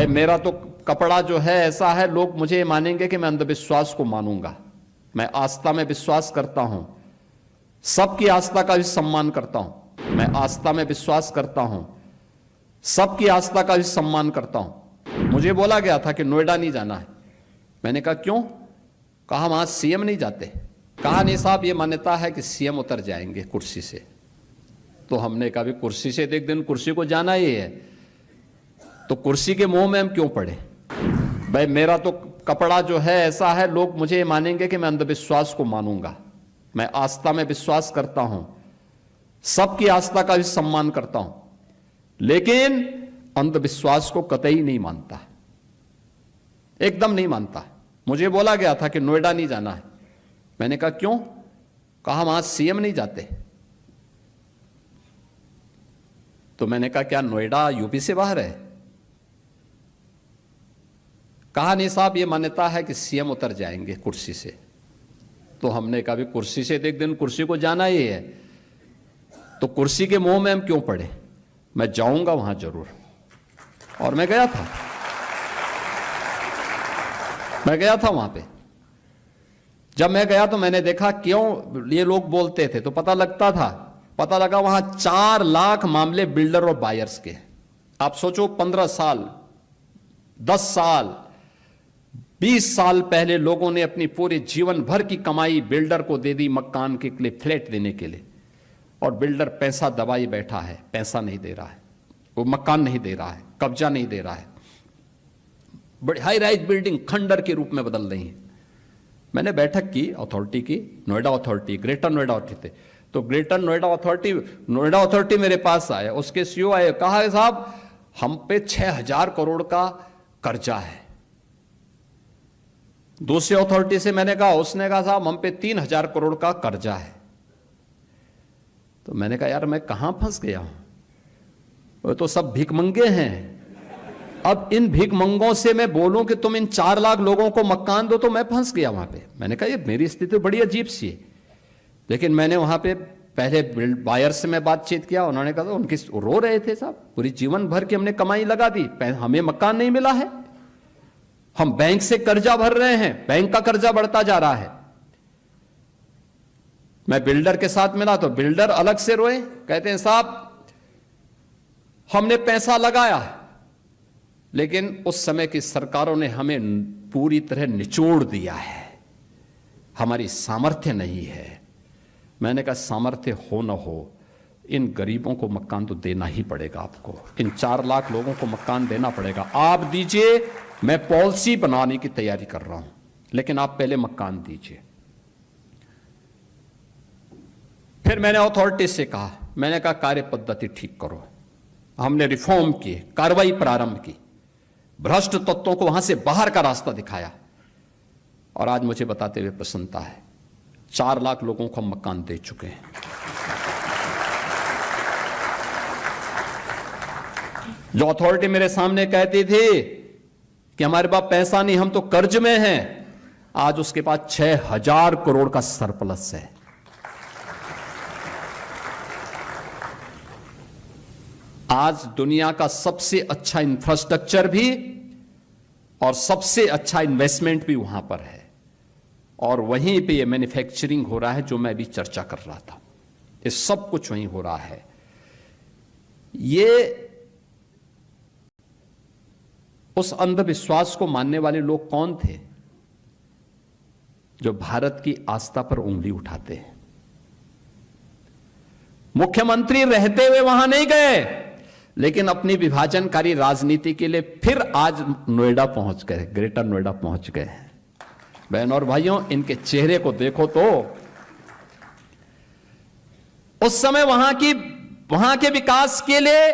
भाई मेरा तो कपड़ा जो है ऐसा है, लोग मुझे मानेंगे कि मैं अंधविश्वास को मानूंगा। मैं आस्था में विश्वास करता हूं, सबकी आस्था का भी सम्मान करता हूं। मैं आस्था में विश्वास करता हूं, सबकी आस्था का भी सम्मान करता हूं। मुझे बोला गया था कि नोएडा नहीं जाना है। मैंने कहा क्यों? कहा वहां सीएम नहीं जाते। कहा नहीं साहब, ये मान्यता है कि सीएम उतर जाएंगे कुर्सी से। तो हमने कहा भी कुर्सी से तो एक दिन कुर्सी को जाना ही है, तो कुर्सी के मोह में हम क्यों पड़े? भाई मेरा तो कपड़ा जो है ऐसा है, लोग मुझे मानेंगे कि मैं अंधविश्वास को मानूंगा। मैं आस्था में विश्वास करता हूं, सबकी आस्था का भी सम्मान करता हूं, लेकिन अंधविश्वास को कतई नहीं मानता, एकदम नहीं मानता। मुझे बोला गया था कि नोएडा नहीं जाना है। मैंने कहा क्यों? कहा वहां सीएम नहीं जाते। तो मैंने कहा क्या नोएडा यूपी से बाहर है? कहा नहीं साहब, ये मान्यता है कि सीएम उतर जाएंगे कुर्सी से। तो हमने कहा भी कुर्सी से तो एक दिन कुर्सी को जाना ही है, तो कुर्सी के मोह में हम क्यों पड़े? मैं जाऊंगा वहां जरूर। और मैं गया था, वहां पे। जब मैं गया तो मैंने देखा क्यों ये लोग बोलते थे, तो पता लगा वहां 4 लाख मामले बिल्डर और बायर्स के। आप सोचो 15 साल, 10 साल, 20 साल पहले लोगों ने अपनी पूरे जीवन भर की कमाई बिल्डर को दे दी मकान के लिए, फ्लैट देने के लिए, और बिल्डर पैसा दबाई बैठा है, पैसा नहीं दे रहा है, वो मकान नहीं दे रहा है, कब्जा नहीं दे रहा है। बड़ी हाई राइज बिल्डिंग खंडर के रूप में बदल रही है। मैंने बैठक की अथॉरिटी की, Noida authority, greater Noida authority थे। तो ग्रेटर नोएडा अथॉरिटी मेरे पास आया, उसके सीईओ आए, कहा साहब हम पे 6000 करोड़ का कर्जा है। दूसरी अथॉरिटी से मैंने कहा, उसने कहा साहब हम पे 3000 करोड़ का कर्जा है। तो मैंने कहा यार मैं कहां फंस गया हूं, वो तो सब भिखमंगे हैं। अब इन भिखमंगों से मैं बोलूं कि तुम इन 4 लाख लोगों को मकान दो, तो मैं फंस गया वहां पे। मैंने कहा ये मेरी स्थिति बड़ी अजीब सी है। लेकिन मैंने वहां पे पहले बायर से मैं बातचीत किया, उन्होंने कहा उनकी रो रहे थे साहब, पूरी जीवन भर की हमने कमाई लगा दी, हमें मकान नहीं मिला है, हम बैंक से कर्जा भर रहे हैं, बैंक का कर्जा बढ़ता जा रहा है। मैं बिल्डर के साथ मिला तो बिल्डर अलग से रोए, कहते हैं साहब हमने पैसा लगाया, लेकिन उस समय की सरकारों ने हमें पूरी तरह निचोड़ दिया है, हमारी सामर्थ्य नहीं है। मैंने कहा सामर्थ्य हो न हो, इन गरीबों को मकान तो देना ही पड़ेगा आपको, इन 4 लाख लोगों को मकान देना पड़ेगा। आप दीजिए, मैं पॉलिसी बनाने की तैयारी कर रहा हूं, लेकिन आप पहले मकान दीजिए। फिर मैंने अथॉरिटी से कहा, मैंने कहा कार्य पद्धति ठीक करो। हमने रिफॉर्म की, कार्रवाई प्रारंभ की, भ्रष्ट तत्वों को वहां से बाहर का रास्ता दिखाया, और आज मुझे बताते हुए प्रसन्नता है 4 लाख लोगों को हम मकान दे चुके हैं। जो अथॉरिटी मेरे सामने कहती थी कि हमारे पास पैसा नहीं, हम तो कर्ज में हैं, आज उसके पास 6000 करोड़ का सरप्लस है। आज दुनिया का सबसे अच्छा इंफ्रास्ट्रक्चर भी और सबसे अच्छा इन्वेस्टमेंट भी वहां पर है, और वहीं पे ये मैन्युफैक्चरिंग हो रहा है जो मैं भी चर्चा कर रहा था, ये सब कुछ वहीं हो रहा है। ये उस अंधविश्वास को मानने वाले लोग कौन थे जो भारत की आस्था पर उंगली उठाते हैं? मुख्यमंत्री रहते हुए वहां नहीं गए, लेकिन अपनी विभाजनकारी राजनीति के लिए फिर आज नोएडा पहुंच गए, ग्रेटर नोएडा पहुंच गए। बहनों और भाइयों, इनके चेहरे को देखो तो उस समय वहां के विकास के लिए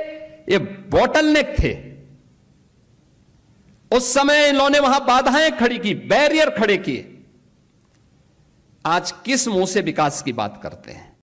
ये बॉटलनेक थे। उस समय इन्होंने वहां बाधाएं खड़ी की, बैरियर खड़े किए। आज किस मुंह से विकास की बात करते हैं?